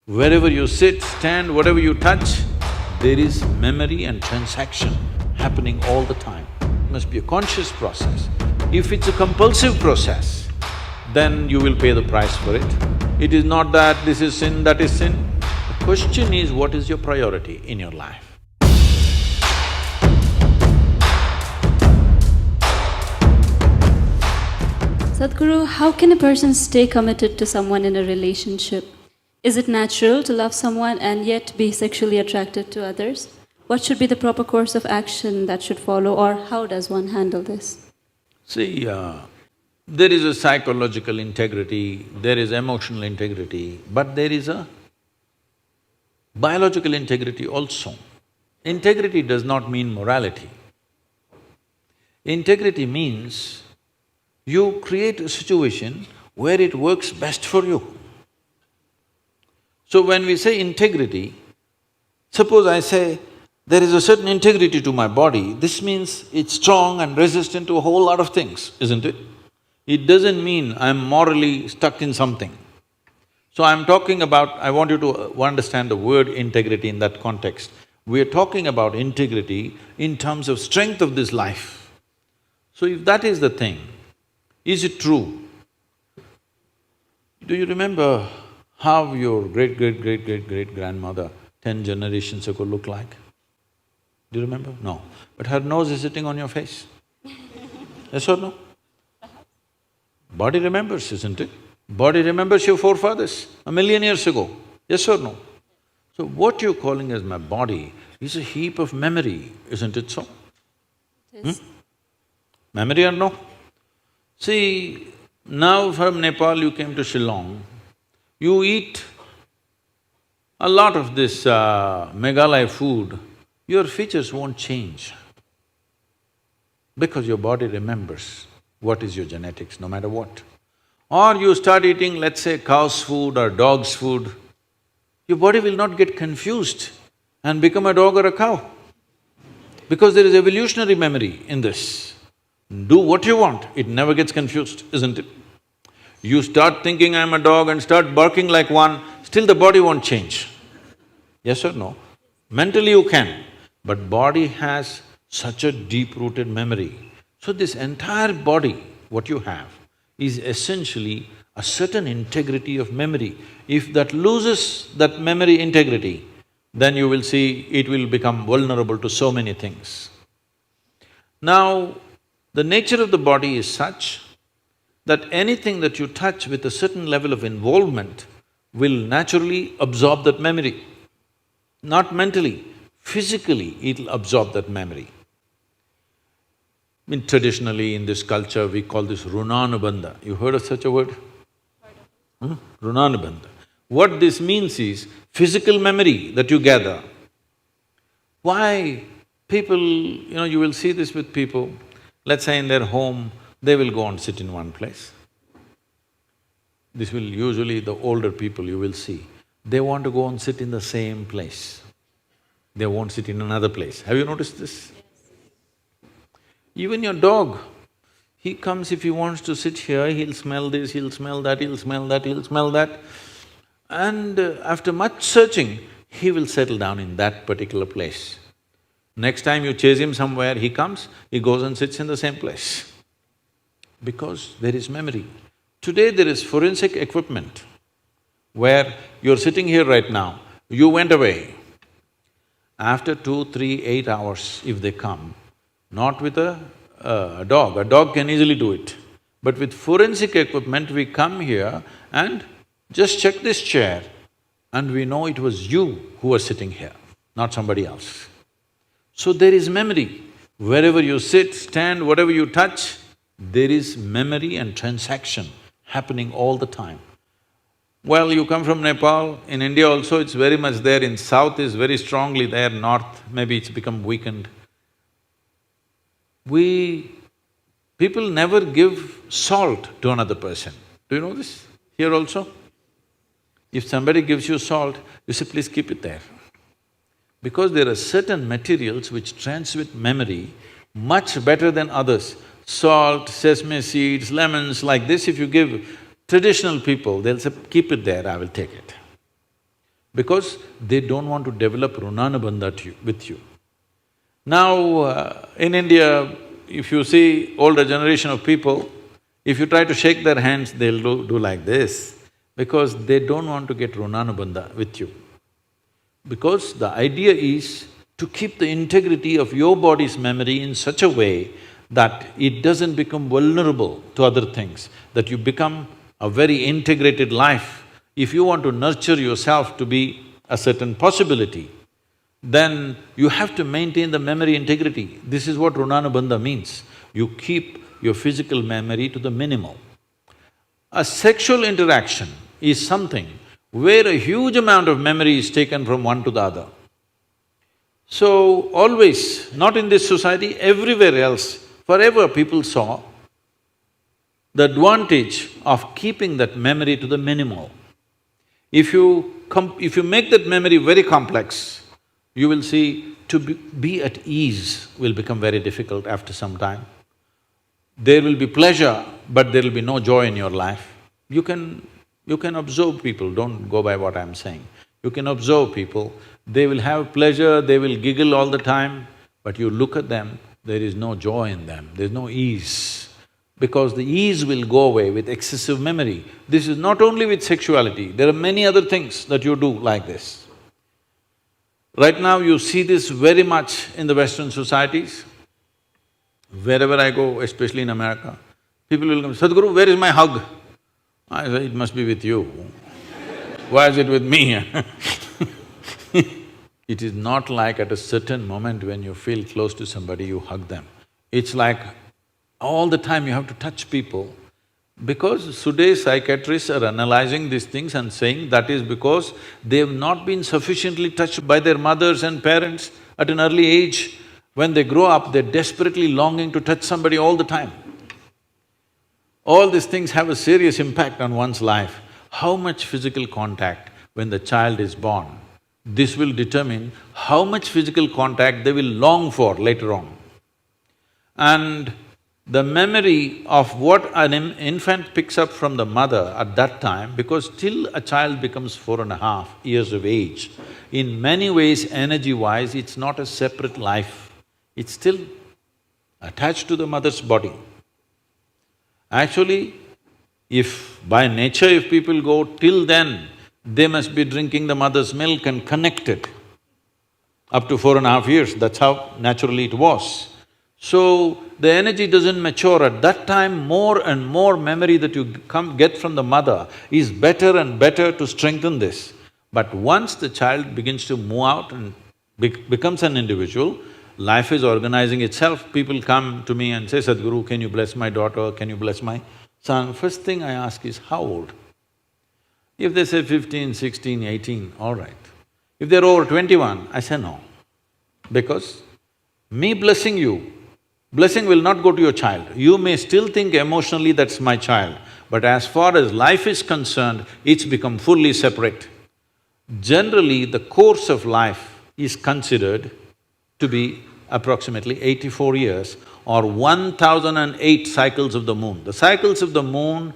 Wherever you sit, stand, whatever you touch, there is memory and transaction happening all the time. It must be a conscious process. If it's a compulsive process, then you will pay the price for it. It is not that this is sin, that is sin. The question is, what is your priority in your life? Sadhguru, how can a person stay committed to someone in a relationship? Is it natural to love someone and yet be sexually attracted to others? What should be the proper course of action that should follow, or how does one handle this? See, there is a psychological integrity, there is emotional integrity, but there is a biological integrity also. Integrity does not mean morality. Integrity means you create a situation where it works best for you. So when we say integrity, suppose I say, there is a certain integrity to my body, this means it's strong and resistant to a whole lot of things, isn't it? It doesn't mean I'm morally stuck in something. So I'm talking about… I want you to understand the word integrity in that context. We're talking about integrity in terms of strength of this life. So if that is the thing, is it true? Do you remember how your great-great-great-great-great-grandmother 10 generations ago looked like? Do you remember? No. But her nose is sitting on your face. Yes or no? Body remembers, isn't it? Body remembers your forefathers 1,000,000 years ago. Yes or no? So what you're calling as my body is a heap of memory, isn't it so? Yes. Memory or no? See, now from Nepal you came to Shillong, you eat a lot of this Meghalaya food, your features won't change because your body remembers what is your genetics, no matter what. Or you start eating, let's say, cow's food or dog's food, your body will not get confused and become a dog or a cow because there is evolutionary memory in this. Do what you want, it never gets confused, isn't it? You start thinking I'm a dog and start barking like one, still the body won't change. Yes or no? Mentally you can, but body has such a deep-rooted memory. So this entire body, what you have, is essentially a certain integrity of memory. If that loses that memory integrity, then you will see it will become vulnerable to so many things. Now, the nature of the body is such that anything that you touch with a certain level of involvement will naturally absorb that memory. Not mentally, physically it'll absorb that memory. Traditionally in this culture we call this runanubandha. You heard of such a word? Runanubandha. What this means is physical memory that you gather. Why people… you will see this with people, let's say in their home, they will go and sit in one place. This will usually the older people you will see, they want to go and sit in the same place. They won't sit in another place. Have you noticed this? Even your dog, he comes, if he wants to sit here, he'll smell this, he'll smell that, he'll smell that, he'll smell that. And after much searching, he will settle down in that particular place. Next time you chase him somewhere, he comes, he goes and sits in the same place. Because there is memory. Today there is forensic equipment where you're sitting here right now, you went away. After 2, 3, 8 hours, if they come, not with a dog can easily do it. But with forensic equipment, we come here and just check this chair and we know it was you who was sitting here, not somebody else. So there is memory. Wherever you sit, stand, whatever you touch, there is memory and transaction happening all the time. Well, you come from Nepal, in India also it's very much there, in south is very strongly there, north maybe it's become weakened. People never give salt to another person. Do you know this? Here also? If somebody gives you salt, you say, please keep it there. Because there are certain materials which transmit memory much better than others. Salt, sesame seeds, lemons, like this if you give traditional people, they'll say, keep it there, I will take it. because they don't want to develop runanabandha with you. Now, in India, if you see older generation of people, if you try to shake their hands, they'll do like this, because they don't want to get runanabandha with you. Because the idea is to keep the integrity of your body's memory in such a way that it doesn't become vulnerable to other things, that you become a very integrated life. If you want to nurture yourself to be a certain possibility, then you have to maintain the memory integrity. This is what runanabandha means. You keep your physical memory to the minimal. A sexual interaction is something where a huge amount of memory is taken from one to the other. So, always, not in this society, everywhere else, forever people saw the advantage of keeping that memory to the minimal. If you make that memory very complex, you will see to be at ease will become very difficult after some time. There will be pleasure, but there will be no joy in your life. You can observe people, don't go by what I'm saying. You can observe people, they will have pleasure, they will giggle all the time, but you look at them, there is no joy in them, there's no ease. Because the ease will go away with excessive memory. This is not only with sexuality, there are many other things that you do like this. Right now you see this very much in the Western societies. Wherever I go, especially in America, people will come, "Sadhguru, where is my hug?" I say, "It must be with you. Why is it with me?" It is not like at a certain moment when you feel close to somebody, you hug them. It's like all the time you have to touch people. Because today's psychiatrists are analyzing these things and saying that is because they've not been sufficiently touched by their mothers and parents at an early age. When they grow up, they're desperately longing to touch somebody all the time. All these things have a serious impact on one's life. How much physical contact when the child is born, this will determine how much physical contact they will long for later on. And the memory of what an infant picks up from the mother at that time, because till a child becomes 4.5 years of age, in many ways, energy-wise, it's not a separate life, it's still attached to the mother's body. Actually, if by nature if people go till then, they must be drinking the mother's milk and connected up to 4.5 years, that's how naturally it was. So, the energy doesn't mature. At that time, more and more memory that you get from the mother is better and better to strengthen this. But once the child begins to move out and becomes an individual, life is organizing itself. People come to me and say, "Sadhguru, can you bless my daughter, can you bless my son?" First thing I ask is, how old? If they say 15, 16, 18, all right. If they're over 21, I say no. Because me blessing you, blessing will not go to your child. You may still think emotionally that's my child, but as far as life is concerned, it's become fully separate. Generally, the course of life is considered to be approximately 84 years or 1008 cycles of the moon. The cycles of the moon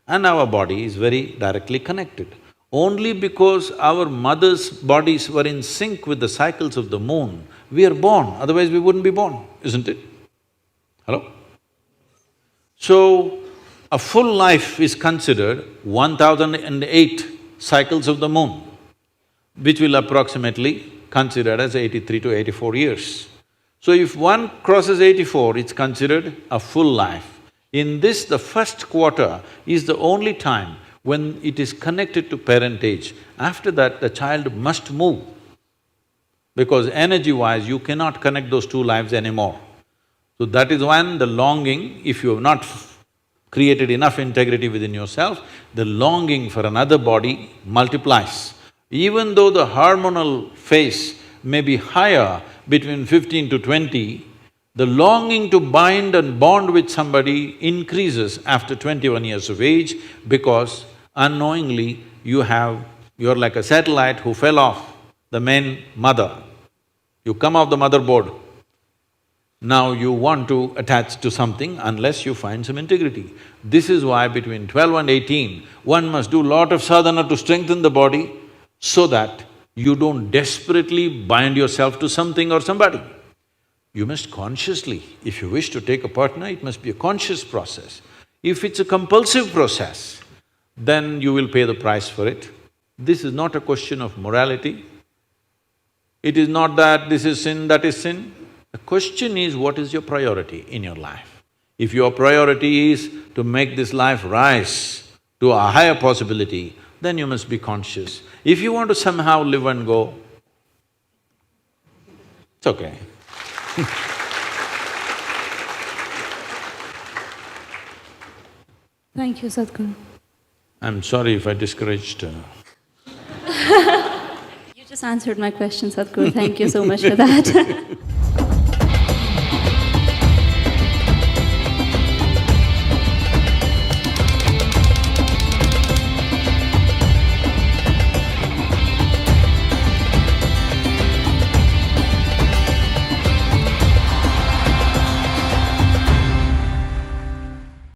and our body is very directly connected. Only because our mother's bodies were in sync with the cycles of the moon, we are born, otherwise we wouldn't be born, isn't it? Hello? So, a full life is considered 1008 cycles of the moon, which will approximately considered as 83 to 84 years. So if one crosses 84, it's considered a full life. In this, the first quarter is the only time when it is connected to parentage. After that, the child must move, because energy-wise, you cannot connect those two lives anymore. So that is when the longing, if you have not created enough integrity within yourself, the longing for another body multiplies. Even though the hormonal phase may be higher between 15 to 20, the longing to bind and bond with somebody increases after 21 years of age, because unknowingly you're like a satellite who fell off the main mother. You come off the motherboard. Now you want to attach to something unless you find some integrity. This is why between 12 and 18, one must do lot of sadhana to strengthen the body, so that you don't desperately bind yourself to something or somebody. You must consciously, if you wish to take a partner, it must be a conscious process. If it's a compulsive process, then you will pay the price for it. This is not a question of morality. It is not that this is sin, that is sin. The question is, what is your priority in your life? If your priority is to make this life rise to a higher possibility, then you must be conscious. If you want to somehow live and go, it's okay. Thank you, Sadhguru. I'm sorry if I discouraged You just answered my question, Sadhguru. Thank you so much for that.